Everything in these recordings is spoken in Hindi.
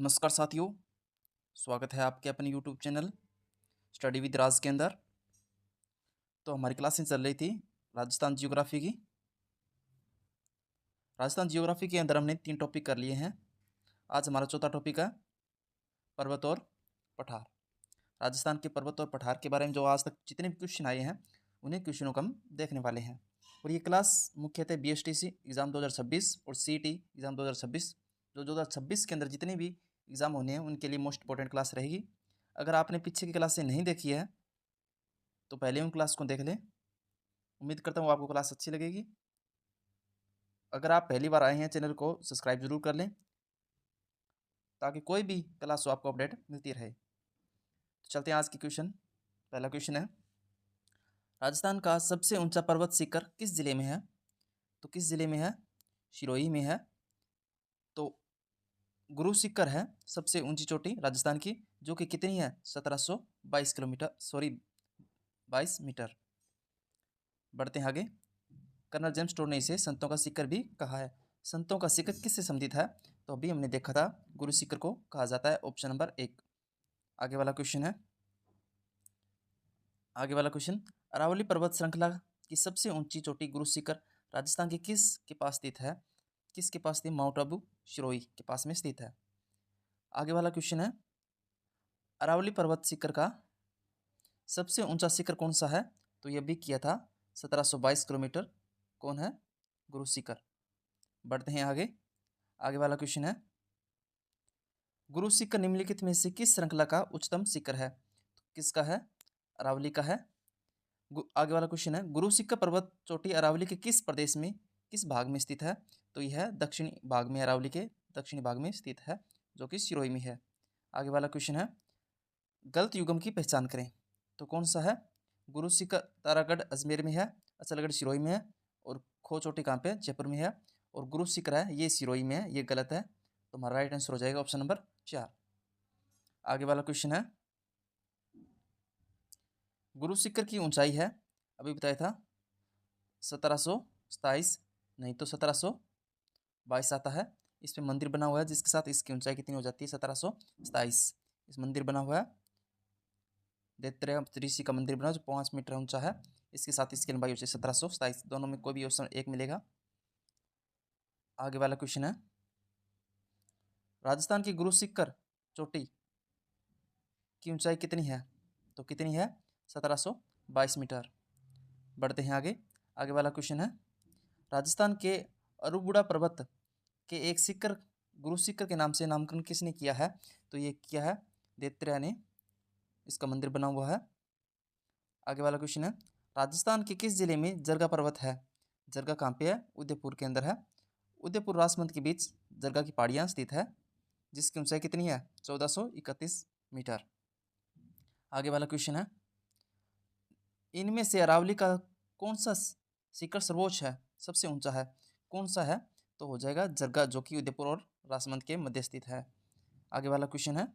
नमस्कार साथियों, स्वागत है आपके अपने यूट्यूब चैनल स्टडी विद राज के अंदर। तो हमारी क्लासें चल रही थी राजस्थान जियोग्राफी की। राजस्थान जियोग्राफी के अंदर हमने 3 टॉपिक कर लिए हैं। आज हमारा चौथा टॉपिक है पर्वत और पठार। राजस्थान के पर्वत और पठार के बारे में जो आज तक जितने भी क्वेश्चन आए हैं उन्हीं क्वेश्चनों को हम देखने वाले हैं। और ये क्लास मुख्यतः BSTC एग्ज़ाम 2026 और CET एग्ज़ाम 2026 जो 2026 के अंदर जितने भी एग्ज़ाम होने हैं उनके लिए मोस्ट इंपॉर्टेंट क्लास रहेगी। अगर आपने पीछे की क्लासें नहीं देखी है तो पहले उन क्लास को देख लें। उम्मीद करता हूँ आपको क्लास अच्छी लगेगी। अगर आप पहली बार आए हैं चैनल को सब्सक्राइब जरूर कर लें ताकि कोई भी क्लास हो आपको अपडेट मिलती रहे। तो चलते हैं आज की क्वेश्चन। पहला क्वेश्चन है, राजस्थान का सबसे ऊंचा पर्वत शिखर किस जिले में है? तो किस जिले में है? सिरोही में है। तो गुरु शिखर है सबसे ऊंची चोटी राजस्थान की, जो कि कितनी है? 1722 किलोमीटर 22 मीटर। बढ़ते हैं आगे। कर्नल जेम्स टोर ने इसे संतों का शिखर भी कहा है। संतों का शिखर किससे संबंधित है? तो अभी हमने देखा था गुरु शिखर को कहा जाता है, ऑप्शन नंबर 1। आगे वाला क्वेश्चन है, अरावली पर्वत श्रृंखला की सबसे ऊंची चोटी गुरु शिखर राजस्थान के किस के पास स्थित है? किसके पास स्थित? माउंट आबू सिरोही के पास में स्थित है। आगे वाला क्वेश्चन है, अरावली पर्वत शिखर का सबसे ऊंचा शिखर कौन सा है? तो यह भी किया था 1722 किलोमीटर। कौन है? गुरु शिखर। बढ़ते हैं आगे। आगे वाला क्वेश्चन है, गुरु शिखर निम्नलिखित में से किस श्रृंखला का उच्चतम शिखर है? तो किसका है? अरावली का है। आगे वाला क्वेश्चन है, गुरु शिखर पर्वत चोटी अरावली के किस प्रदेश में किस भाग में स्थित है? तो यह है दक्षिणी भाग में, अरावली के दक्षिणी भाग में स्थित है, जो कि सिरोही में है। आगे वाला क्वेश्चन है, गलत युग्म की पहचान करें। तो कौन सा है? गुरु शिखर तारागढ़ अजमेर में है, अचलगढ़ सिरोही में है, और खो चोटी कहाँ पे? जयपुर में है। और गुरु शिखर है ये सिरोही में है, ये गलत है। तो हमारा राइट आंसर हो जाएगा ऑप्शन नंबर 4। आगे वाला क्वेश्चन है, गुरु शिखर की ऊंचाई है, अभी बताया था 1727, नहीं तो 1722 आता है। इस पे मंदिर बना हुआ है जिसके साथ इसकी ऊंचाई कितनी हो जाती है? 1727। इस मंदिर बना हुआ है, दैत्रेय ऋषि का मंदिर बना जो 5 मीटर ऊंचा है। इसके साथ इसकी लंबाई हो जाए 1727। दोनों में कोई भी ऑप्शन एक मिलेगा। आगे वाला क्वेश्चन है, राजस्थान की गुरु शिखर चोटी की ऊंचाई कितनी है? तो कितनी है? 1722 मीटर। बढ़ते हैं आगे। आगे वाला क्वेश्चन है, राजस्थान के अरुबुड़ा पर्वत के एक शिखर गुरु शिखर के नाम से नामकरण किसने किया है? तो ये किया है दैत्रेय ने, इसका मंदिर बना हुआ है। आगे वाला क्वेश्चन है, राजस्थान के किस जिले में जरगा पर्वत है? जरगा कहाँ पे है? उदयपुर के अंदर है। उदयपुर राजमंद के बीच जरगा की पहाड़ियाँ स्थित है, जिसकी ऊंचाई कितनी है? 1431 मीटर। आगे वाला क्वेश्चन है, इनमें से अरावली का कौन सा शिखर सर्वोच्च है, सबसे ऊंचा है? कौन सा है? तो हो जाएगा जरगा, जो कि उदयपुर और राजमंद के मध्य स्थित है। आगे वाला क्वेश्चन है,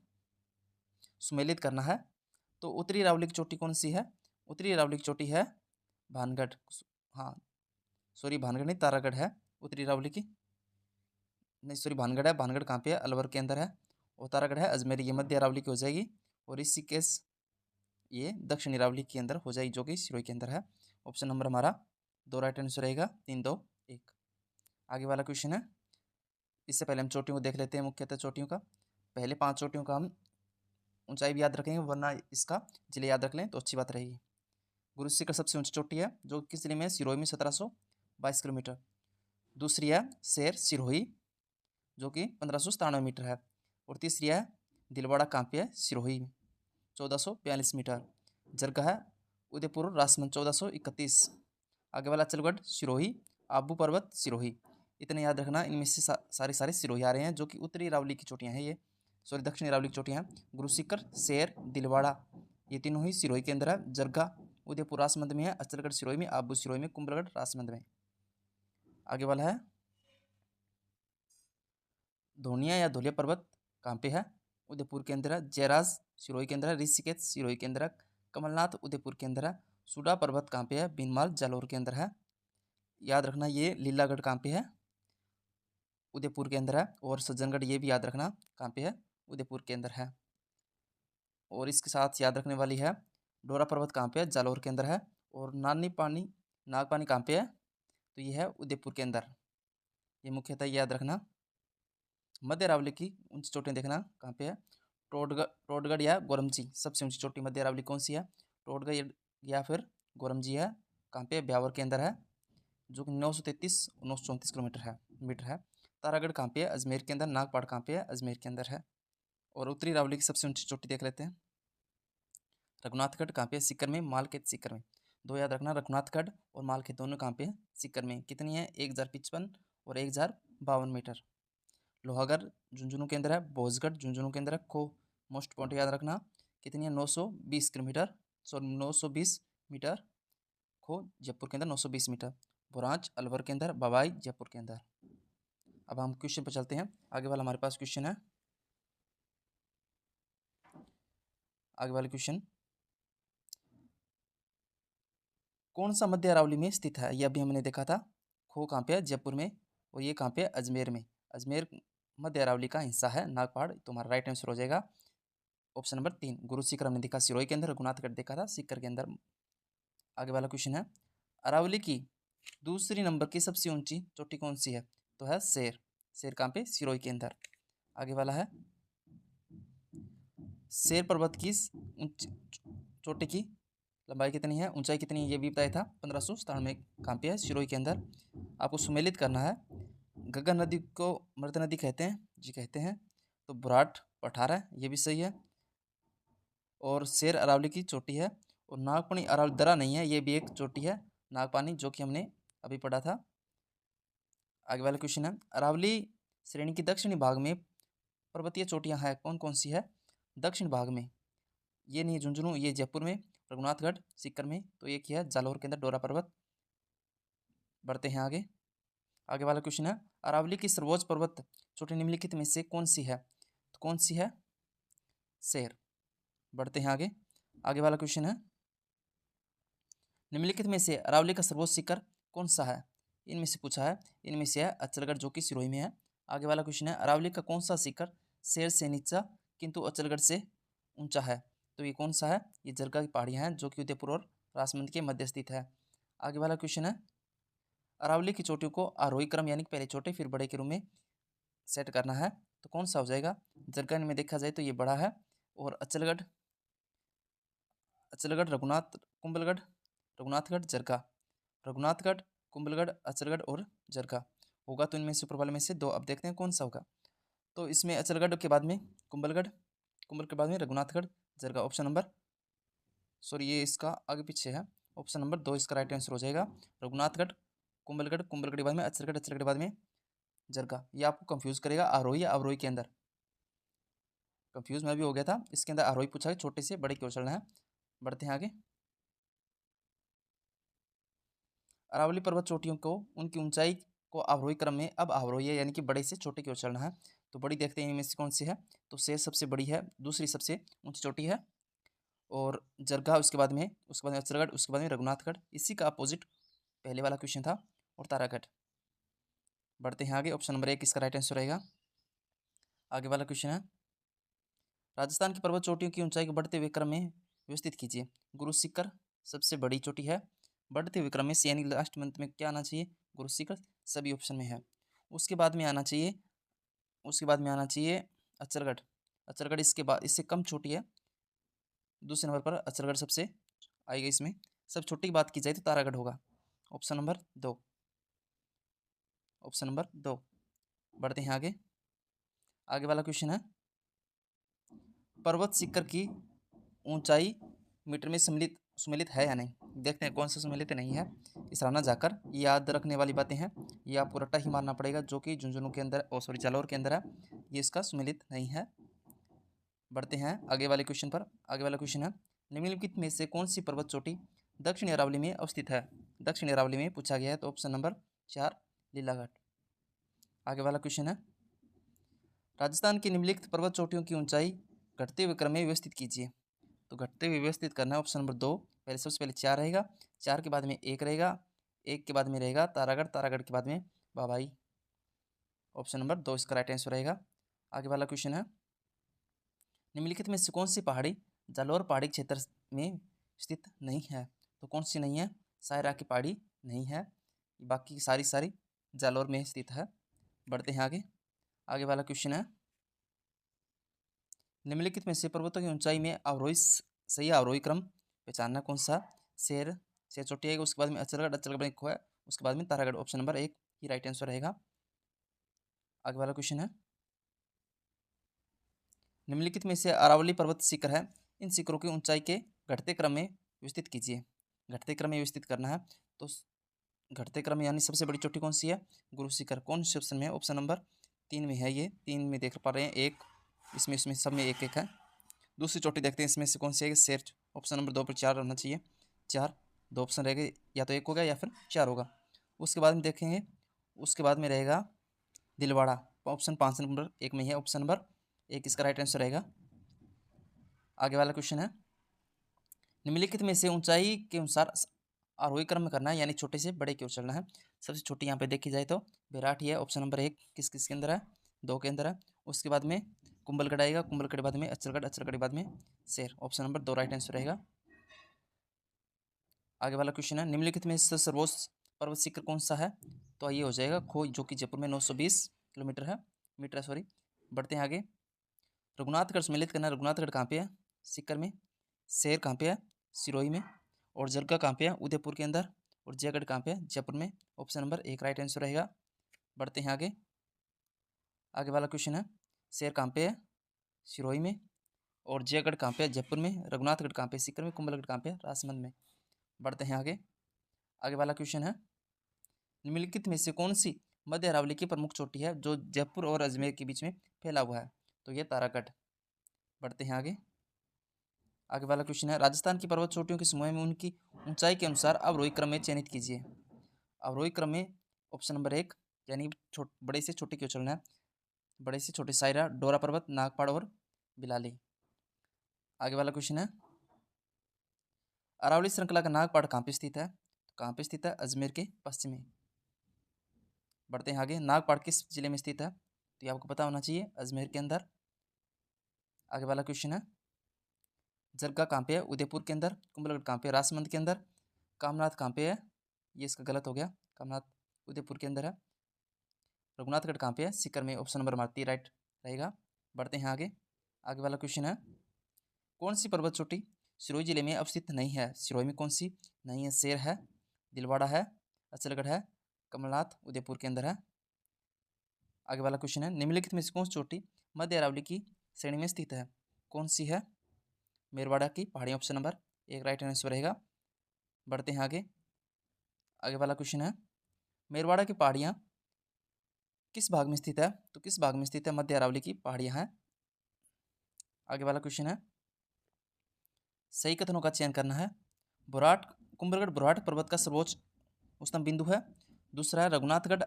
सुमेलित करना है। तो उत्तरी अरावली की चोटी कौन सी है? उत्तरी अरावली की चोटी है भानगढ़। हाँ सॉरी, भानगढ़ नहीं, तारागढ़ है उत्तरी अरावली की। नहीं सॉरी, भानगढ़ है। भानगढ़ कहाँ पे है? अलवर के अंदर है। और तारागढ़ है अजमेर, ये मध्य अरावली की हो जाएगी। और ऋषिकेश ये दक्षिण अरावली के अंदर हो जाएगी, जो कि सिरोही के अंदर है। ऑप्शन नंबर हमारा 2 राइट आंसर रहेगा, 3, 2, 1। आगे वाला क्वेश्चन है, इससे पहले हम चोटियों को देख लेते हैं। मुख्यतः चोटियों का, पहले 5 चोटियों का हम ऊंचाई भी याद रखेंगे, वरना इसका जिले याद रख लें तो अच्छी बात रहेगी। गुरु शिखर सबसे ऊंची चोटी है, जो किस जिले में है? सिरोही में, 1722 किलोमीटर। दूसरी है शेर सिरोही, जो कि 1597 मीटर है। और तीसरी है दिलवाड़ा, कहाँ पे है? सिरोही में, 1442 मीटर। जरगा है उदयपुर राजमंद, 1431। आगे वाला अचलगढ़ सिरोही, आबू पर्वत सिरोही। इतने याद रखना, इनमें से सारे सिरोही आ रहे हैं, जो कि उत्तरी अरावली की चोटियाँ हैं ये, सॉरी दक्षिणी अरावली की चोटियाँ हैं। गुरु शिखर, शेर, दिलवाड़ा, ये तीनों ही सिरोही के अंदर है। जरगा उदयपुर राजमंद में है, अचलगढ़ सिरोही में, आबू सिरोही में, कुंभलगढ़ राजमंद में। आगे वाला है धोनिया या धोलिया पर्वत कहाँ पे है? उदयपुर के अंदर है। जयराज सिरोही के अंदर है। ऋषिकेश सिरोही के अंदर है। कमलनाथ उदयपुर के अंदर है। सूडा पर्वत कहाँ पे है? भीनमाल जालौर के अंदर है। याद रखना ये लीलागढ़ कहाँ पे है? उदयपुर के अंदर है। और सज्जनगढ़ ये भी याद रखना कहाँ पे है? उदयपुर के अंदर है। और इसके साथ याद रखने वाली है, डोरा पर्वत कहाँ पे है? जालौर के अंदर है। और नागपानी कहाँ पे है? तो ये है उदयपुर के अंदर। ये मुख्यतः याद रखना। मध्य अरावली की ऊंची चोटियाँ देखना कहाँ पे है? टोडगढ़ या गोरमजी। सबसे ऊंची चोटी मध्य अरावली कौन सी है? टोडगढ़ या फिर गोरमजी है। कहाँ पे? ब्यावर के अंदर है, जो कि 933 934 मीटर है। तारागढ़ कहाँ पे है? अजमेर के अंदर। नागपाड़ कहाँ पे है? अजमेर के अंदर है। और उत्तरी अरावली की सबसे ऊंची चोटी देख लेते हैं। रघुनाथगढ़ कहाँ पे है? सीकर में। मालखेत सीकर में। दो याद रखना, रघुनाथगढ़ और मालखेत दोनों कहाँ पे है? सीकर में। कितनी है? 1055 और 1052 मीटर। लोहागढ़ झुंझुनू के अंदर है। भोजगढ़ झुंझुनू के अंदर है। खो मोस्ट पॉइंट याद रखना, कितनी है? 920 किलोमीटर, सॉरी 920 मीटर। खो जयपुर के अंदर 920 मीटर। बुरांच अलवर के अंदर। बवाई जयपुर के अंदर। अब हम क्वेश्चन पर चलते हैं। आगे वाला हमारे पास क्वेश्चन है। आगे वाला क्वेश्चन, कौन सा मध्य अरावली में स्थित है? ये अभी हमने देखा था। खो कहाँ पे है? जयपुर में। और ये कहाँ पे है? अजमेर में। अजमेर मध्य अरावली का हिस्सा है। नागपाड़ तुम्हारा राइट आंसर हो जाएगा। Option number 3। गुरु सीकर हमने देखा सिरोही के अंदर, रघुनाथगढ़ देखा था सीकर के अंदर। आगे वाला क्वेश्चन है, अरावली की दूसरी नंबर की सबसे ऊंची चोटी कौन सी है? तो है शेर। शेर कहाँ पे? सिरोही के अंदर। आगे वाला है, शेर पर्वत की चोटी की लंबाई कितनी है, ऊंचाई कितनी है? ये भी बताया था 1597 कहाँ पे है? सिरोही के अंदर। आपको सुमेलित करना है। गगन नदी को मृत नदी कहते हैं जी, कहते हैं। तो बुराट पठार है, ये भी सही है। और शेर अरावली की चोटी है। और नागपानी अरावली दरा नहीं है, ये भी एक चोटी है नागपानी, जो कि हमने अभी पढ़ा था। आगे वाला क्वेश्चन है, अरावली श्रेणी की दक्षिणी भाग में पर्वतीय चोटियां हैं, कौन कौन सी है? दक्षिण भाग में ये नहीं झुंझुनू, ये जयपुर में। रघुनाथगढ़ सीकर में। तो एक ही है जालौर के अंदर, डोरा पर्वत। बढ़ते हैं आगे। आगे वाला क्वेश्चन है, अरावली की सर्वोच्च पर्वत चोटी निम्नलिखित में से कौन सी है? तो कौन सी है? शेर। बढ़ते हैं आगे। आगे वाला क्वेश्चन है, निम्नलिखित में से अरावली का सर्वोच्च शिखर कौन सा है? इनमें से पूछा है। इनमें से है अचलगढ़, जो कि सिरोही में है। आगे वाला क्वेश्चन है, अरावली का कौन सा शिखर शेर से नीचा किंतु अचलगढ़ से ऊंचा है? तो ये कौन सा है? ये जरगा की पहाड़ियाँ हैं, जो कि उदयपुर और राजमंद के मध्य स्थित है। आगे वाला क्वेश्चन है, अरावली की चोटियों को आरोही क्रम यानी कि पहले छोटे फिर बड़े के रूप में सेट करना है, तो कौन सा हो जाएगा? जरगा में देखा जाए तो ये बड़ा है। और अचलगढ़ अचलगढ़ रघुनाथ कुंभलगढ़ रघुनाथगढ़ जरगा, रघुनाथगढ़ कुंभलगढ़ अचलगढ़ और जरगा होगा। तो इनमें से ऊपर वाले में से दो। अब देखते हैं कौन सा होगा। तो इसमें अचलगढ़ के बाद में कुंभलगढ़, कुंभल के बाद में रघुनाथगढ़ जरगा। ऑप्शन नंबर, सॉरी ये इसका आगे पीछे है। ऑप्शन नंबर 2 इसका राइट आंसर हो जाएगा। रघुनाथगढ़ कुंभलगढ़, कुंभलगढ़ के बाद में अचलगढ़, अचलगढ़ के बाद में जरगा। ये आपको कंफ्यूज करेगा आरोही या अवरोही के अंदर। कंफ्यूज मैं भी हो गया था। इसके अंदर आरोही पूछा है, छोटे से बड़े की ओर चलना है। बढ़ते हैं आगे। अरावली पर्वत चोटियों को उनकी ऊंचाई को आरोही क्रम में अब आरोही है, यानी कि बड़े से छोटे की ओर चलना है। तो बड़ी देखते हैं इनमें से कौन सी है। तो शेर सबसे बड़ी है, दूसरी सबसे ऊंची चोटी है। और जरगा उसके बाद में अचलगढ़, उसके बाद में रघुनाथगढ़। इसी का अपोजिट पहले वाला क्वेश्चन था। और तारागढ़। बढ़ते हैं आगे। ऑप्शन नंबर 1 इसका राइट आंसर रहेगा। आगे वाला क्वेश्चन है, राजस्थान की पर्वत चोटियों की ऊंचाई को बढ़ते हुए क्रम में व्यवस्थित कीजिए। गुरु शिखर सबसे बड़ी चोटी है। बढ़ते हुए क्रम में यानी लास्ट मंथ में क्या आना चाहिए? गुरु शिखर सभी ऑप्शन में है। उसके बाद में आना चाहिए, उसके बाद में आना चाहिए अचलगढ़। अचलगढ़ इसके बाद इससे कम छोटी है। दूसरे नंबर पर अचलगढ़ सबसे आएगा इसमें। सब छोटी की बात की जाए तो तारागढ़ होगा। Option number 2, option number 2। बढ़ते हैं आगे। आगे वाला क्वेश्चन है, पर्वत शिखर की ऊंचाई मीटर में सम्मिलित है या नहीं? देखते हैं कौन सा सम्मिलित नहीं है। इस राना जाकर याद रखने वाली बातें हैं। ये आपको रट्टा ही मारना पड़ेगा, जो कि झुंझुनू के अंदर, सॉरी जालौर के अंदर है। ये इसका सम्मिलित नहीं है। बढ़ते हैं आगे वाले क्वेश्चन पर। आगे वाला क्वेश्चन है, निम्नलिखित में से कौन सी पर्वत चोटी दक्षिण अरावली में अवस्थित है? दक्षिण अरावली में पूछा गया है। तो ऑप्शन नंबर 4 लीलागढ़। आगे वाला क्वेश्चन है, राजस्थान की निम्नलिखित पर्वत चोटियों की ऊंचाई घटते हुए क्रम में व्यवस्थित कीजिए। तो घटते हुए व्यवस्थित करना है। ऑप्शन नंबर 2, पहले सबसे पहले 4 रहेगा, 4 के बाद में 1 रहेगा, 1 के बाद में रहेगा तारागढ़, तारागढ़ के बाद में बाबाई। ऑप्शन नंबर 2 इसका राइट आंसर रहेगा। आगे वाला क्वेश्चन है, निम्नलिखित में से कौन सी पहाड़ी जालौर पहाड़ी क्षेत्र में स्थित नहीं है? तो कौन सी नहीं है? सायरा की पहाड़ी नहीं है, बाकी सारी जालौर में स्थित है। बढ़ते हैं आगे। आगे वाला क्वेश्चन है, निम्नलिखित में से पर्वतों की ऊंचाई में अवरोही सही अवरोही क्रम पहचानना कौन सा? शेर चोटी आएगा, उसके बाद में अचलगढ़ एक है, उसके बाद में तारागढ़। ऑप्शन नंबर 1 ही राइट आंसर रहेगा। आगे वाला क्वेश्चन है, निम्नलिखित में से अरावली पर्वत शिखर है, इन शिखरों की ऊंचाई के घटते क्रम में व्यवस्थित कीजिए। घटते क्रम में व्यवस्थित करना है, तो घटते क्रम यानी सबसे बड़ी चोटी कौन सी है? गुरु शिखर। कौन से ऑप्शन में है? ऑप्शन नंबर 3 में है, ये 3 में देख पा रहे हैं, एक इसमें सब में एक एक है। दूसरी चोटी देखते हैं, इसमें से कौन सी है? शेर। ऑप्शन नंबर 2 पर 4 रहना चाहिए, 4। 2 ऑप्शन रहेगा, या तो 1 होगा या फिर 4 होगा। उसके बाद में देखेंगे, उसके बाद में रहेगा दिलवाड़ा। ऑप्शन 5 नंबर 1 में है, ऑप्शन नंबर 1 इसका राइट आंसर रहेगा। आगे वाला क्वेश्चन है, निम्नलिखित में से ऊंचाई के अनुसार आरोही क्रम में करना है, यानी छोटे से बड़े की ओर चलना है। सबसे छोटी यहाँ पे देखी जाए तो विराट ही है। ऑप्शन नंबर 1 किस किस के अंदर है? 2 के अंदर है। उसके बाद में कुंभलगढ़ आएगा, कुंभलगढ़ के बाद में अचलगढ़, अचलगढ़ के बाद में शेर। ऑप्शन नंबर 2 राइट आंसर रहेगा। आगे वाला क्वेश्चन है, निम्नलिखित में से सर्वोच्च पर्वत शिखर कौन सा है? तो ये हो जाएगा खो, जो कि जयपुर में 920 किलोमीटर है, मीटर है, सॉरी। बढ़ते हैं आगे। रघुनाथगढ़ सम्मिलित करना, रघुनाथगढ़ कहाँ पे है? शिखर में। शेर कहाँ पे है? सिरोही में। और जरगा कहाँ पे है? उदयपुर के अंदर। और जयगढ़ कहाँ पे है? जयपुर में। ऑप्शन नंबर 1 राइट आंसर रहेगा। बढ़ते हैं आगे। आगे वाला क्वेश्चन है, शेर कहाँ पे है? सिरोही में। और जयगढ़ कहाँ पे है? जयपुर में। रघुनाथगढ़ कहाँ पे? सीकर में। कुंभलगढ़ कहाँ पे है? राजसमंद में। बढ़ते हैं आगे। आगे वाला क्वेश्चन है, निम्नलिखित में से कौन सी मध्य अरावली की प्रमुख चोटी है जो जयपुर और अजमेर के बीच में फैला हुआ है? तो ये तारागढ़। बढ़ते हैं आगे। आगे वाला क्वेश्चन है, राजस्थान की पर्वत चोटियों के समूह में उनकी ऊंचाई के अनुसार अवरोही क्रम में चयनित कीजिए। अवरोही क्रम में ऑप्शन नंबर 1, यानी बड़े से छोटे क्यों चलना है? बड़े से छोटे सायरा, डोरा पर्वत, नागपाड़ और बिलाली। आगे वाला क्वेश्चन है, अरावली श्रृंखला का नागपाड़ कहाँ पे स्थित है? तो कहाँ पे स्थित है? अजमेर के पश्चिम में। बढ़ते हैं आगे। नागपाड़ किस जिले में स्थित है? तो ये आपको पता होना चाहिए, अजमेर के अंदर। आगे वाला क्वेश्चन है, जरगा कहाँ पे है? उदयपुर के अंदर। कुंभलगढ़ कहाँ पे है? राजसमंद के अंदर। कामनाथ कहाँ पे है? ये इसका गलत हो गया, कामनाथ उदयपुर के अंदर है। रघुनाथगढ़ कहाँ पे है? सीकर में। ऑप्शन नंबर 3 राइट रहेगा। बढ़ते हैं आगे। आगे वाला क्वेश्चन है, कौन सी पर्वत चोटी सिरोही जिले में अवस्थित नहीं है? सिरोही में कौन सी नहीं है? शेर है, दिलवाड़ा है, अचलगढ़ है, कमलनाथ उदयपुर के अंदर है। आगे वाला क्वेश्चन है, निम्नलिखित में से कौन सी चोटी मध्य अरावली की श्रेणी में स्थित है? कौन सी है? मेरवाड़ा की पहाड़ियाँ। ऑप्शन नंबर 1 राइट आंसर रहेगा। बढ़ते हैं आगे। आगे वाला क्वेश्चन है, मेरवाड़ा की पहाड़ियाँ किस भाग में स्थित है? तो किस भाग में स्थित है? मध्य अरावली की पहाड़ियाँ हैं। आगे वाला क्वेश्चन है, सही कथनों का चयन करना है। बुराट कुंभलगढ़ बुराट पर्वत का सर्वोच्च उच्चतम बिंदु है। दूसरा है रघुनाथगढ़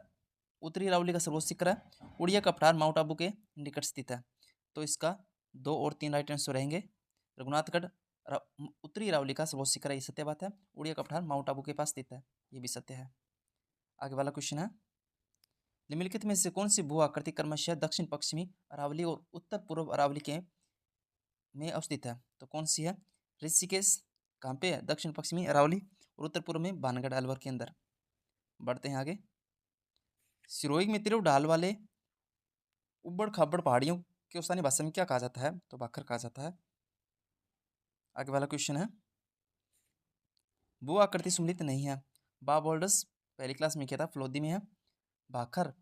उत्तरी अरावली का सर्वोच्च शिखर है। उड़िया का पठार माउंट आबू के निकट स्थित है। तो इसका 2 और 3 राइट आंसर रहेंगे। रघुनाथगढ़ उत्तरी अरावली का सर्वोच्च शिखर है, ये सत्य बात है। उड़िया का पठार माउंट आबू के पास स्थित है, ये भी सत्य है। आगे वाला क्वेश्चन है, निम्नलिखित में से कौन सी भू आकृति क्रमशः दक्षिण पश्चिमी अरावली और उत्तर पूर्व अरावली के में अवस्थित है? तो कौन सी है? ऋषिकेश कहाँ पे है? दक्षिण पश्चिमी अरावली। और उत्तर पूर्व में भानगढ़ अलवर के अंदर। बढ़ते हैं आगे। सिरोही में तिरु ढाल वाले उबड़ खाबड़ पहाड़ियों के स्थानीय भाषा में क्या कहा जाता है? तो भाखर कहा जाता है। आगे वाला क्वेश्चन है, भू आकृति सम्मिलित नहीं है। बा बोल्डर्स पहली क्लास में किया था, फलोदी में है। भाखर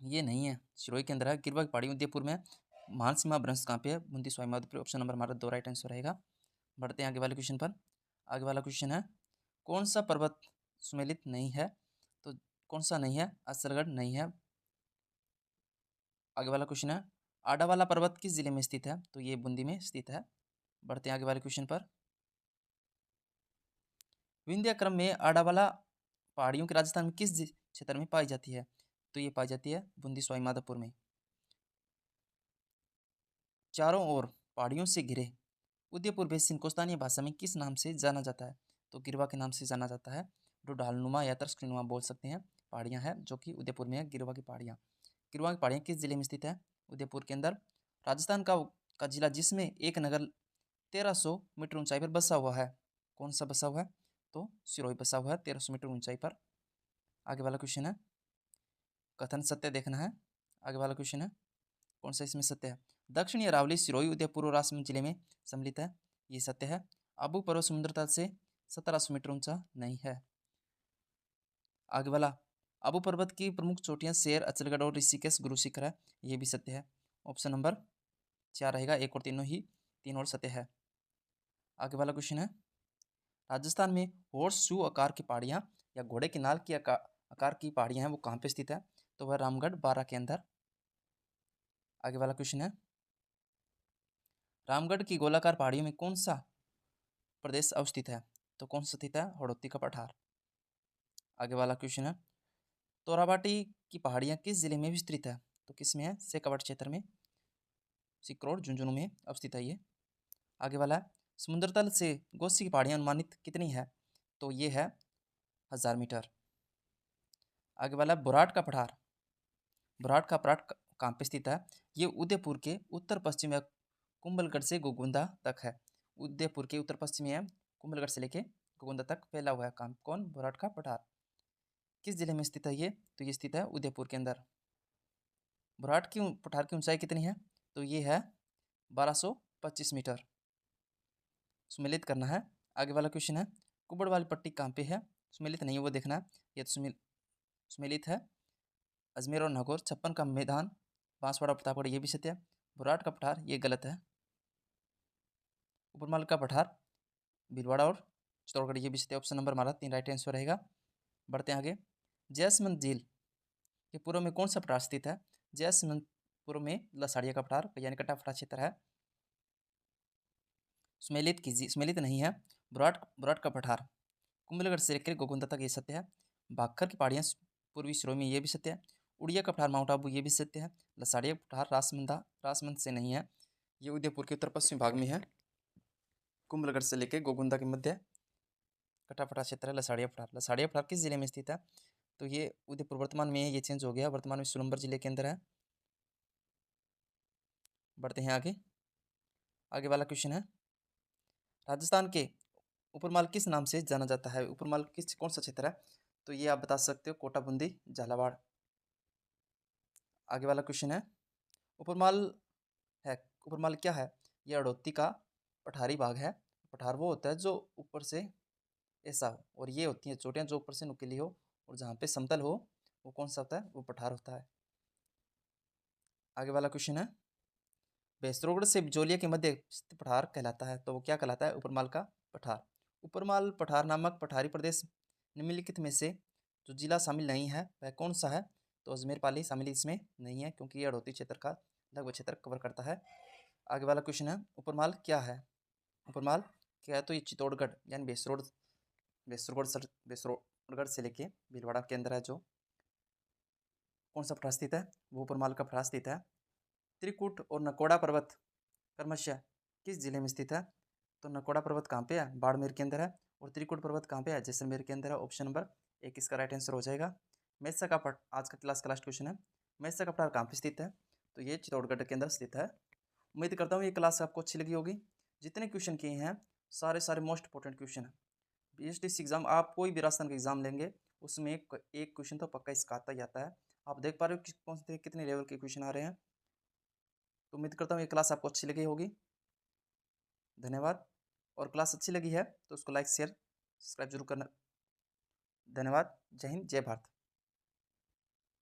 ये नहीं है, सिरोही के अंदर है। गिरवा की पहाड़ी उदयपुर में है। महान सीमा भ्रंश कहाँ पे है? बूंदी सवाई माधोपुर। ऑप्शन नंबर हमारा 2 राइट आंसर रहेगा। बढ़ते हैं आगे वाले क्वेश्चन पर। आगे वाला क्वेश्चन है, कौन सा पर्वत सुमेलित नहीं है? तो कौन सा नहीं है? असरगढ़ नहीं है। आगे वाला क्वेश्चन है, आडावाला पर्वत किस जिले में स्थित है? तो ये बूंदी में स्थित है। बढ़ते हैं आगे वाले क्वेश्चन पर। विंध्य क्रम में आडावाला पहाड़ियों के राजस्थान में किस क्षेत्र में पाई जाती है? तो ये पाई जाती है बूंदी सवाई माधोपुर में। चारों ओर पहाड़ियों से घिरे उदयपुर बेसिन को स्थानीय भाषा में किस नाम से जाना जाता है? तो गिरवा के नाम से जाना जाता है। जो ढालनुमा या तर्कनुमा बोल सकते हैं पहाड़ियाँ हैं, जो कि उदयपुर में है। गिरवा की पहाड़ियाँ, गिरवा की पहाड़ियाँ किस जिले में स्थित है? उदयपुर के अंदर। राजस्थान का का जिला जिसमें एक नगर 1300 मीटर ऊंचाई पर बसा हुआ है। कौन सा बसा हुआ है? तो सिरोही बसा हुआ है 1300 मीटर ऊंचाई पर। आगे वाला क्वेश्चन है, कथन सत्य देखना है। आगे वाला क्वेश्चन है, कौन सा इसमें सत्य है? दक्षिणी अरावली सिरोही उदयपुर और राजसमंद जिले में सम्मिलित है, ये सत्य है। अबू पर्वत समुद्र तल से 1700 मीटर ऊंचा नहीं है। आगे वाला, अबू पर्वत की प्रमुख चोटियां शेर, अचलगढ़ और ऋषिकेश गुरु शिखर है, ये भी सत्य है। ऑप्शन नंबर 4 रहेगा, एक और तीनों ही, तीन और सत्य है। आगे वाला क्वेश्चन है, राजस्थान में हॉर्स शू आकार की पहाड़ियाँ या घोड़े की नाल की आकार की पहाड़ियाँ हैं, वो कहाँ पे स्थित है? तो वह रामगढ़ बारा के अंदर। आगे वाला क्वेश्चन है, रामगढ़ की गोलाकार पहाड़ियों में कौन सा प्रदेश अवस्थित है? तो कौन सा स्थित है? हड़ौती का पठार। आगे वाला क्वेश्चन है, तोराबाटी की पहाड़ियाँ किस जिले में विस्तृत है? तो किस में है? शेखावाट क्षेत्र में, सिकरोड झुंझुनू में अवस्थित है ये। आगे वाला है, समुद्र तल से गोसी की पहाड़ियाँ अनुमानित कितनी है? तो ये है 1000 मीटर। आगे वाला है, बुराट का पठार। बुराट का पठार कहाँ पे स्थित है? ये उदयपुर के उत्तर पश्चिम में कुंभलगढ़ से गोगुंदा तक है। उदयपुर के उत्तर पश्चिम में है, कुंभलगढ़ से लेके गोगुंदा तक फैला हुआ है। काम कौन? बुराट का पठार। किस जिले में स्थित है ये? तो ये स्थित है उदयपुर के अंदर। बुराट की पठार की ऊंचाई कितनी है? तो ये है 1225 मीटर। सुमेलित करना है। आगे वाला क्वेश्चन है, कुबड़ वाली पट्टी कहाँ पे है? सुमेलित नहीं है, वो देखना है। ये तो सुमेलित है अजमेर और नागौर। 56 का मैदान बांसवाड़ा प्रतापगढ़, ये भी सत्य है। बुराट का पठार ये गलत है। उपरमाल का पठार भीलवाड़ा और चित्तौड़गढ़, ये भी सत्य। ऑप्शन नंबर हमारा 3 राइट आंसर रहेगा। बढ़ते हैं आगे, जयसमंद झील के पूर्व में कौन सा पठार स्थित है? जयसमंद पूर्व में लसाड़िया का पठार, यानी कट्टा पठार क्षेत्र है। सुमेलित कीजिए, सुमेलित नहीं है। बुराट का पठार कुंभलगढ़ से लेकर गोगुंदा तक, ये सत्य है। भाखर की पहाड़ियाँ पूर्वी सिरोही में, ये भी सत्य है। उड़िया का पठार माउंट आबू, ये भी सत्य है। लसाड़िया पठार राजसमंद से नहीं है, ये उदयपुर के उत्तर पश्चिम भाग में है, कुंभलगढ़ से लेकर गोगुंदा के मध्य कट्टा पठार क्षेत्र है लसाड़िया पठार। लसाड़िया पठार किस जिले में स्थित है? तो ये उदयपुर, वर्तमान में ये चेंज हो गया, वर्तमान में सोनभद्र जिले के अंदर है। बढ़ते हैं आगे। आगे वाला क्वेश्चन है, राजस्थान के उपरमाल किस नाम से जाना जाता है? उपरमाल किस कौन सा क्षेत्र है? तो ये आप बता सकते हो, कोटा, बूंदी, झालावाड़। आगे वाला क्वेश्चन है, उपरमाल है, उपरमाल क्या है? ये हड़ौती का पठारी भाग है। पठार वो होता है जो ऊपर से ऐसा हो, और ये होती हैं चोटियाँ जो ऊपर से नुकीली हो, और जहाँ पे समतल हो वो कौन सा होता है? वो पठार होता है। आगे वाला क्वेश्चन है, भैंसरोगढ़ से बिजोलिया के मध्य स्थित पठार कहलाता है, तो वो क्या कहलाता है? उपरमाल का पठार। उपरमाल पठार नामक पठारी प्रदेश निम्नलिखित में से जो जिला शामिल नहीं है वह कौन सा है? तो अजमेर पाली शामिल इसमें नहीं है, क्योंकि ये हड़ौती क्षेत्र का लगभग क्षेत्र कवर करता है। आगे वाला क्वेश्चन है, उपरमाल क्या है? उपरमाल क्या है? तो ये चित्तौड़गढ़ यानी बेसरोगढ़ से लेके भीलवाड़ा के अंदर है, जो कौन सा पठार स्थित है? वो उपरमाल का पठार स्थित है। त्रिकुट और नकोड़ा पर्वत क्रमशः किस जिले में स्थित है? तो नकोड़ा पर्वत कहाँ पे है? बाड़मेर के अंदर है। और त्रिकुट पर्वत कहाँ पे है? जैसलमेर के अंदर है। ऑप्शन नंबर 1 इसका राइट आंसर हो जाएगा। मेरसा का पठार आज का क्लास का लास्ट क्वेश्चन है, मेरसा का पठार कहाँ पे स्थित है? तो ये चित्तौड़गढ़ के अंदर स्थित है। उम्मीद करता हूँ ये क्लास आपको अच्छी लगी होगी। जितने क्वेश्चन किए हैं सारे सारे मोस्ट इंपॉर्टेंट क्वेश्चन है। BSTC एग्जाम, आप कोई भी राजस्थान का एग्जाम लेंगे उसमें एक क्वेश्चन तो पक्का इसका आता ही आता है। आप देख पा रहे हो कौन से कितने लेवल के क्वेश्चन आ रहे हैं। तो उम्मीद करता हूँ ये क्लास आपको अच्छी लगी होगी। धन्यवाद। और क्लास अच्छी लगी है तो उसको लाइक शेयर सब्सक्राइब जरूर करना। धन्यवाद। जय हिंद, जय भारत।